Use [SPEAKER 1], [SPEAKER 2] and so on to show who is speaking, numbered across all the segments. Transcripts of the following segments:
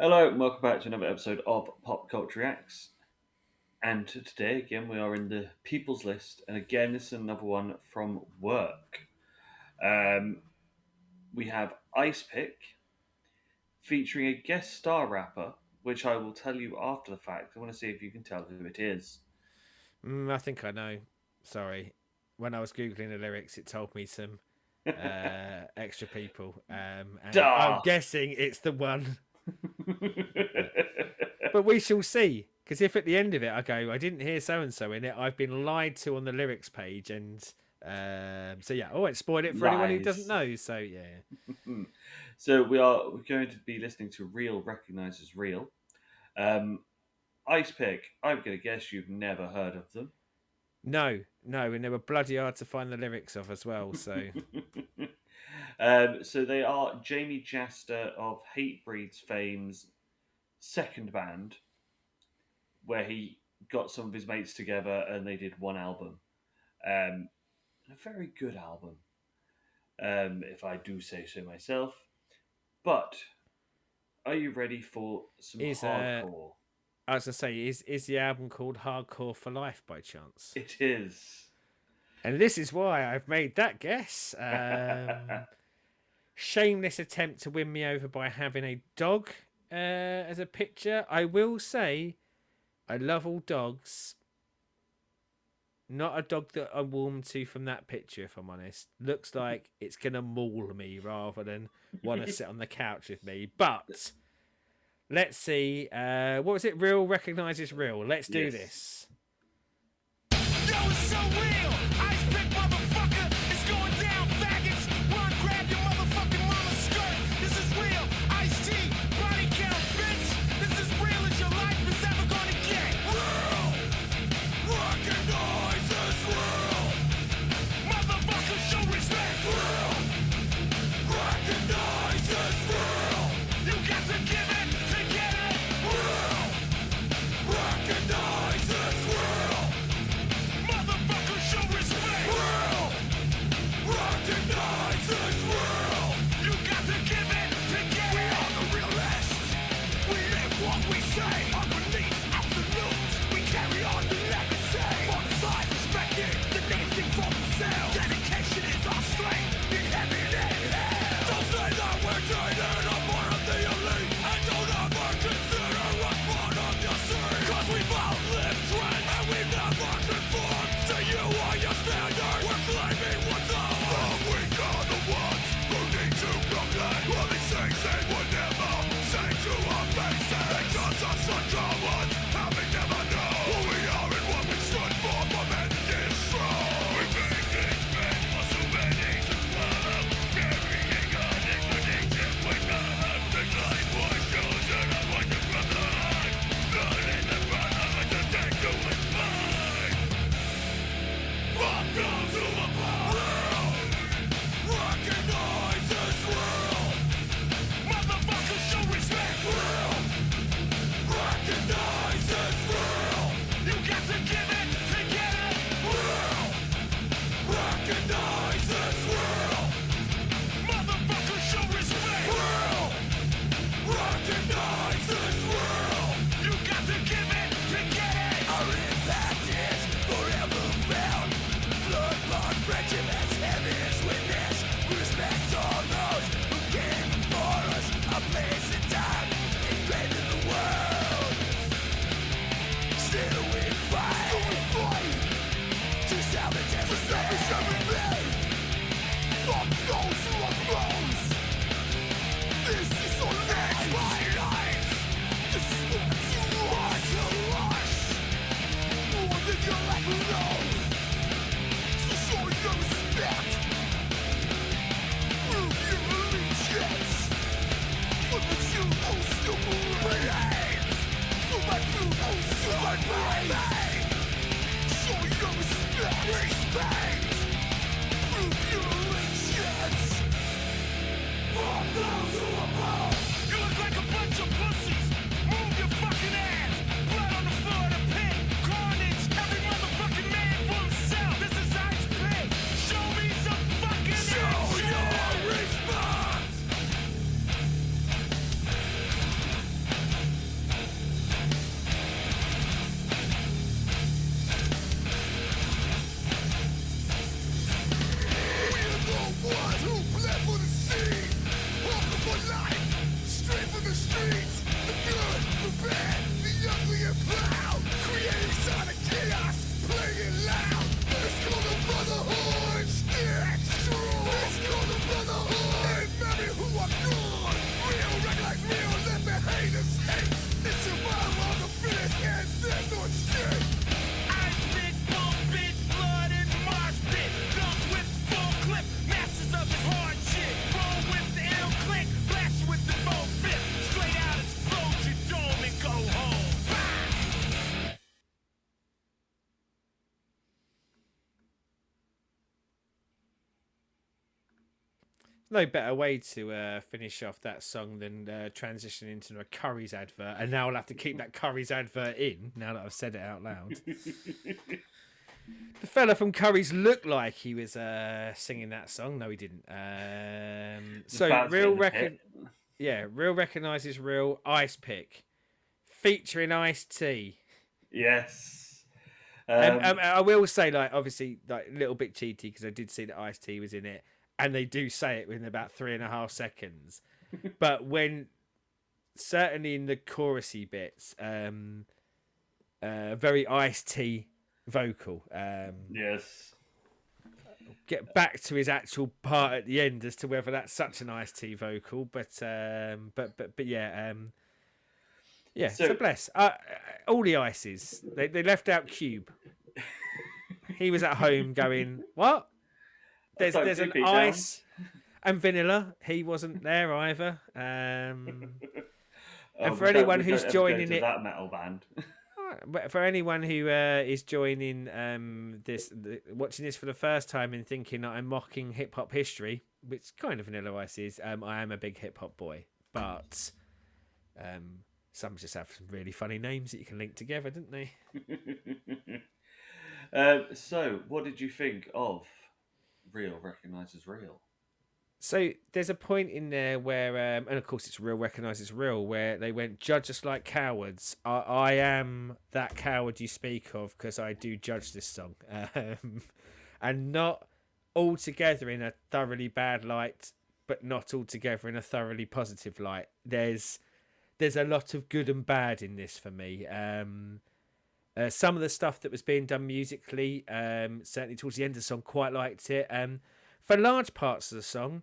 [SPEAKER 1] Hello, and welcome back to another episode of Pop Culture Reacts. And today, again, we are in the People's List, and again, this is another one from work. We have Icepick featuring a guest star rapper, which I will tell you after the fact. I want to see if you can tell who it is.
[SPEAKER 2] I think I know. Sorry. When I was Googling the lyrics, it told me some extra people. And I'm
[SPEAKER 1] Duh!
[SPEAKER 2] guessing it's the one. But we shall see. Because if at the end of it I go, I didn't hear so and so in it, I've been lied to on the lyrics page. And so, yeah, I won't spoil it for anyone who doesn't
[SPEAKER 1] Lies.
[SPEAKER 2] know. So, yeah.
[SPEAKER 1] So we're going to be listening to Real Recognizes Real. Icepick, I'm going to guess you've never heard of them.
[SPEAKER 2] No. And they were bloody hard to find the lyrics of as well. So,
[SPEAKER 1] So they are Jamie Jaster of Hatebreed's fame's second band, where he got some of his mates together and they did one album. A very good album, if I do say so myself. But are you ready for some
[SPEAKER 2] is
[SPEAKER 1] hardcore?
[SPEAKER 2] I was going to say, is the album called Hardcore for Life by chance?
[SPEAKER 1] It is.
[SPEAKER 2] And this is why I've made that guess. Shameless attempt to win me over by having a dog as a picture. I will say, I love all dogs. Not a dog that I'm warm to from that picture, if I'm honest. Looks like it's going to maul me rather than want to sit on the couch with me. But let's see. What was it? Real recognizes real. Let's do this.
[SPEAKER 3] Yo, it's so real. Icepick, motherfucker. It's going down, faggots. Run, grab your motherfucking mama's skirt. This is real. Ice-T, Bodycount, bitch. This is real as your life is ever gonna get. Real. Recognize as real. Motherfucker, show respect. Real. Recognize as real. You got to give it to get it. Real. Recognize as real. Motherfucker, show respect. Real. Recognize as real. You got to give it to get it. We are the realists. We live what we say. Underneath absolute. We carry on the legacy. One side respected. The names speak for themselves. Dedication is our strength. It's heavy in hell. Don't say that we're jaded. I'm part of the elite. And don't ever consider us part of your scene. Cause we've outlived trends. And we've never conformed to you or your standards. We're claiming what's ours. We are the ones who need to proclaim all these things they would never say to our faces. They cause us such a lot, having never known who we are and what we stood for many years strong. We make things bad for so many to follow. Carrying on explanation with the decline for shows and I want to brother. Not in the front of a take to its mind. What goes to a real. Recognize as real. Motherfucker, show respect. Real. Recognize as real. You got to give it to get it. Real. Recognize as real. Motherfucker, show respect. Real. Recognize as real. You got to give it to get it. Our impact is forever found. Blood bond friendship as heavy as witness. Respect all those who came before us. A place and time engraved in the world. Still we fight. To salvage everything. Fuck those who are close. This is our next life. This is what you want to rush. More than you'll ever know. So show your respect. Prove your allegiance. For the true host of brains. For my true host of brains. Show your respect. Prove your allegiance. Fuck those who oppose. You look like a bunch of pussies. Move your fucking ass. Blood on the floor of the pit. Carnage. Every motherfucking man for himself. This is Icepick. Show me some fucking action. Show your response.
[SPEAKER 2] no better way to finish off that song than transition into a Curry's advert, and now I'll have to keep that Curry's advert in now that I've said it out loud. The fella from Curry's looked like he was singing that song. No, he didn't. So real record, yeah, real recognizes real. Icepick featuring Ice-T.
[SPEAKER 1] Yes.
[SPEAKER 2] I will say, like, obviously, like, a little bit cheaty because I did see that Ice-T was in it, and they do say it within about 3.5 seconds. But when, certainly in the chorusy bits, very Ice-T vocal.
[SPEAKER 1] Yes.
[SPEAKER 2] Get back to his actual part at the end as to whether that's such an Ice-T vocal, but yeah. Yeah, so bless. All the Ices. They left out Cube. He was at home going, what? There's an Ice and Vanilla. He wasn't there either. And for anyone who's joining it,
[SPEAKER 1] that metal band.
[SPEAKER 2] For anyone who is joining watching this for the first time and thinking that I'm mocking hip hop history, which kind of Vanilla Ice is, I am a big hip hop boy, but some just have some really funny names that you can link together, don't they?
[SPEAKER 1] So, what did you think of Real Recognises Real?
[SPEAKER 2] So there's a point in there where, and of course it's Real Recognises Real, where they went, judge us like cowards. I am that coward you speak of because I do judge this song. And not altogether in a thoroughly bad light, but not altogether in a thoroughly positive light. There's a lot of good and bad in this for me. Some of the stuff that was being done musically, certainly towards the end of the song, quite liked it. For large parts of the song,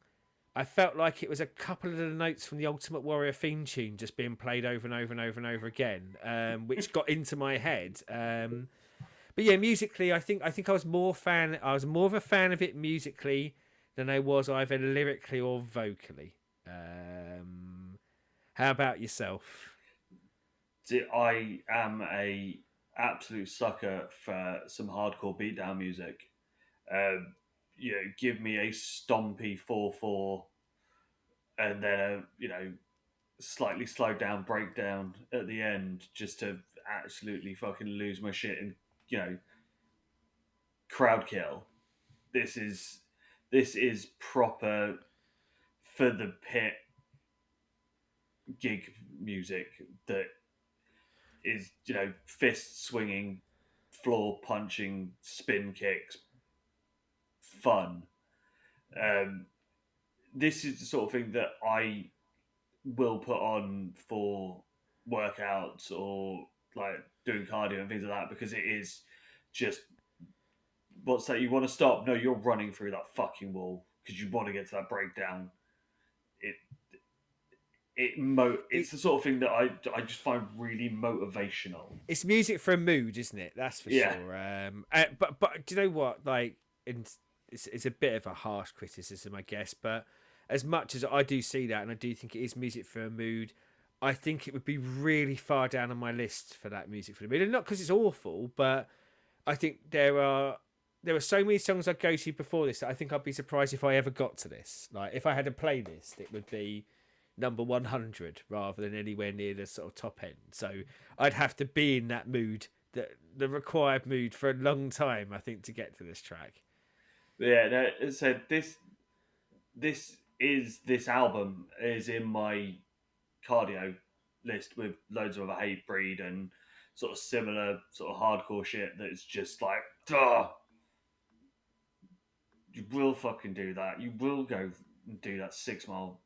[SPEAKER 2] I felt like it was a couple of the notes from the Ultimate Warrior theme tune just being played over and over and over and over again, which got into my head. But yeah, musically, I think I was more of a fan of it musically than I was either lyrically or vocally. How about yourself?
[SPEAKER 1] I am a absolute sucker for some hardcore beatdown music. Give me a stompy 4/4 and then a slightly slowed down breakdown at the end just to absolutely fucking lose my shit and crowd kill. This is proper for the pit gig music that is fist swinging, floor punching, spin kicks, fun. This is the sort of thing that I will put on for workouts or like doing cardio and things like that, because it is just, what's that? You want to stop? No, you're running through that fucking wall because you want to get to that breakdown. It's the sort of thing that I just find really motivational.
[SPEAKER 2] It's music for a mood, isn't it? That's for sure. But do you know what? Like, it's a bit of a harsh criticism, I guess. But as much as I do see that, and I do think it is music for a mood, I think it would be really far down on my list for that music for the mood. And not because it's awful, but I think there are so many songs I'd go to before this that I think I'd be surprised if I ever got to this. Like, if I had a playlist, it would be number 100 rather than anywhere near the sort of top end. So I'd have to be in that mood, the required mood, for a long time, I think, to get to this track.
[SPEAKER 1] Yeah, no, as I said, this album is in my cardio list with loads of other Hatebreed and sort of similar sort of hardcore shit that's just like, duh, you will fucking do that. You will go and do that 6-mile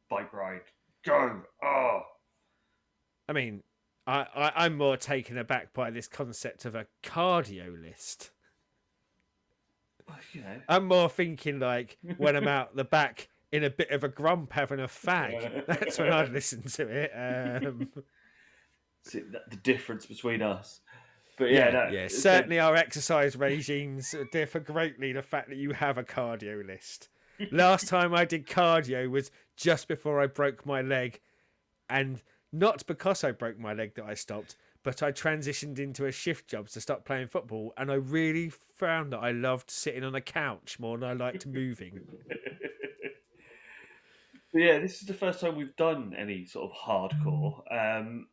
[SPEAKER 1] bike ride. Go. Oh.
[SPEAKER 2] I mean, I'm more taken aback by this concept of a cardio list. I'm more thinking like when I'm out the back in a bit of a grump having a fag. That's when I'd listen to it.
[SPEAKER 1] See, the difference between us. But
[SPEAKER 2] certainly our exercise regimes differ greatly. The fact that you have a cardio list. Last time I did cardio was just before I broke my leg, and not because I broke my leg that I stopped, but I transitioned into a shift job to stop playing football, and I really found that I loved sitting on a couch more than I liked moving.
[SPEAKER 1] But yeah, this is the first time we've done any sort of hardcore.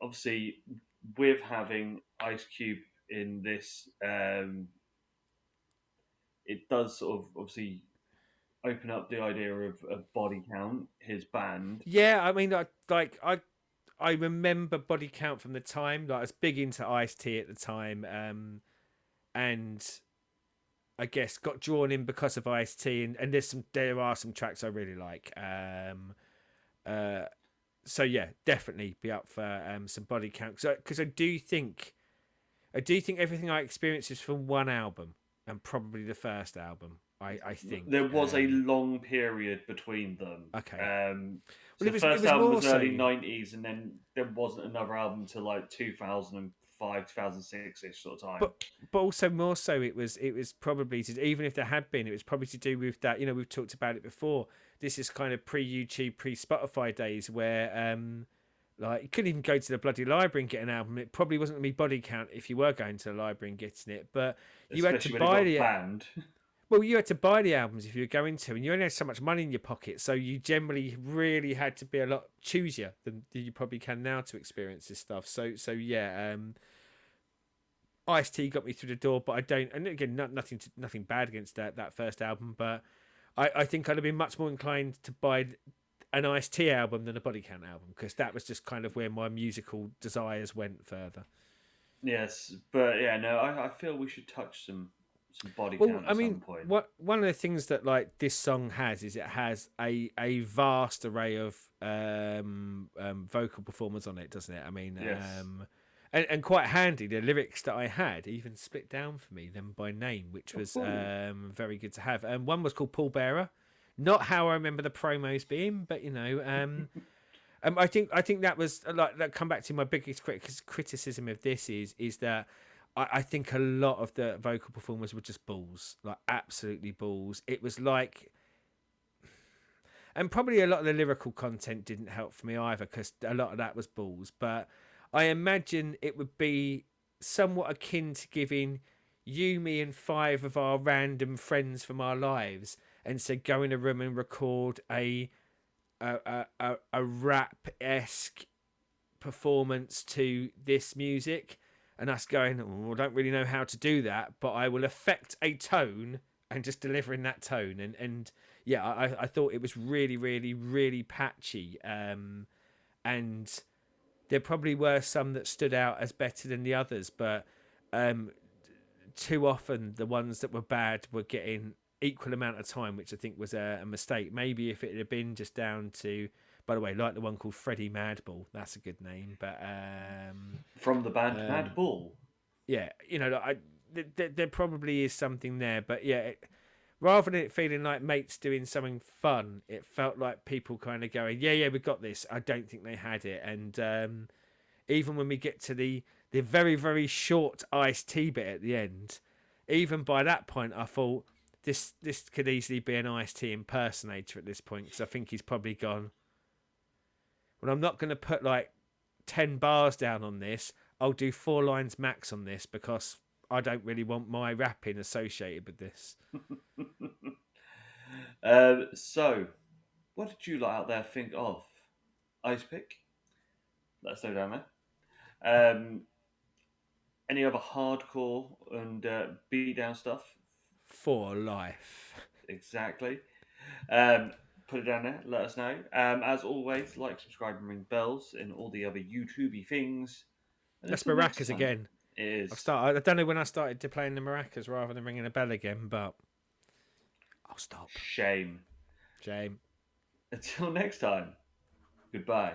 [SPEAKER 1] Obviously, with having Ice Cube in this, it does sort of obviously open up the idea of Body Count, his band.
[SPEAKER 2] Yeah, I mean, I remember Body Count from the time. Like, I was big into Ice-T at the time, and I guess got drawn in because of Ice-T, and there are some tracks I really like. Uh, so yeah, definitely be up for some Body Count, because I do think everything I experienced is from one album, and probably the first album. I think.
[SPEAKER 1] There was a long period between them.
[SPEAKER 2] Okay.
[SPEAKER 1] So
[SPEAKER 2] Well,
[SPEAKER 1] the
[SPEAKER 2] it
[SPEAKER 1] first
[SPEAKER 2] was
[SPEAKER 1] album
[SPEAKER 2] more
[SPEAKER 1] was
[SPEAKER 2] so.
[SPEAKER 1] early '90s, and then there wasn't another album until like 2005, 2006 ish sort of time.
[SPEAKER 2] but but also more so it was probably even if there had been, it was probably to do with that, we've talked about it before. This is kind of pre-YouTube, pre-Spotify days where like you couldn't even go to the bloody library and get an album. It probably wasn't going to be Body Count if you were going to the library and getting it, but you had to
[SPEAKER 1] Especially when it
[SPEAKER 2] buy
[SPEAKER 1] got
[SPEAKER 2] the
[SPEAKER 1] banned.
[SPEAKER 2] well, you had to buy the albums if you were going to, and you only had so much money in your pocket, so you generally really had to be a lot choosier than you probably can now to experience this stuff. So yeah, Ice-T got me through the door, but I don't. And again, nothing bad against that first album, but I think I'd have been much more inclined to buy an Ice-T album than a Body Count album, because that was just kind of where my musical desires went further.
[SPEAKER 1] Yes, but yeah, no, I feel we should touch some Body
[SPEAKER 2] Well,
[SPEAKER 1] Count
[SPEAKER 2] I
[SPEAKER 1] at some
[SPEAKER 2] mean,
[SPEAKER 1] point.
[SPEAKER 2] one of the things that like this song has is it has a vast array of vocal performers on it, doesn't it? I mean,
[SPEAKER 1] Yes.
[SPEAKER 2] and quite handy. The lyrics that I had even split down for me them by name, which was
[SPEAKER 1] Ooh.
[SPEAKER 2] very good to have. One was called Paul Bearer, not how I remember the promos being, but I think that was like that. Come back to my biggest criticism of this is that I think a lot of the vocal performers were just balls, like absolutely balls. It was like, and probably a lot of the lyrical content didn't help for me either, because a lot of that was balls. But I imagine it would be somewhat akin to giving you, me, and five of our random friends from our lives, and said go in a room and record a rap esque performance to this music, and us going, oh, I don't really know how to do that, but I will affect a tone and just delivering that tone. And yeah, I thought it was really, really, really patchy. And there probably were some that stood out as better than the others, but too often the ones that were bad were getting equal amount of time, which I think was a mistake. Maybe if it had been just down to, by the way, like the one called Freddie Madball, that's a good name, but
[SPEAKER 1] From the band
[SPEAKER 2] um,
[SPEAKER 1] Mad Bull.
[SPEAKER 2] yeah, there probably is something there, but yeah, rather than it feeling like mates doing something fun, it felt like people kind of going, yeah, we got this. I don't think they had it, and even when we get to the very, very short Ice-T bit at the end, even by that point, I thought this could easily be an Ice-T impersonator at this point, because I think he's probably gone, well, I'm not going to put like 10 bars down on this. I'll do 4 lines max on this, because I don't really want my rapping associated with this.
[SPEAKER 1] So, what did you lot out there think of Icepick? Let us know down there. Any other hardcore and beatdown stuff?
[SPEAKER 2] For life.
[SPEAKER 1] Exactly. Put it down there. Let us know. As always, like, subscribe, and ring bells, and all the other YouTubey things. And
[SPEAKER 2] That's
[SPEAKER 1] until next
[SPEAKER 2] maracas
[SPEAKER 1] time,
[SPEAKER 2] again.
[SPEAKER 1] it is.
[SPEAKER 2] I don't know when I started to playing the maracas rather than ringing a bell again, but I'll stop.
[SPEAKER 1] Shame.
[SPEAKER 2] Shame.
[SPEAKER 1] Until next time, goodbye.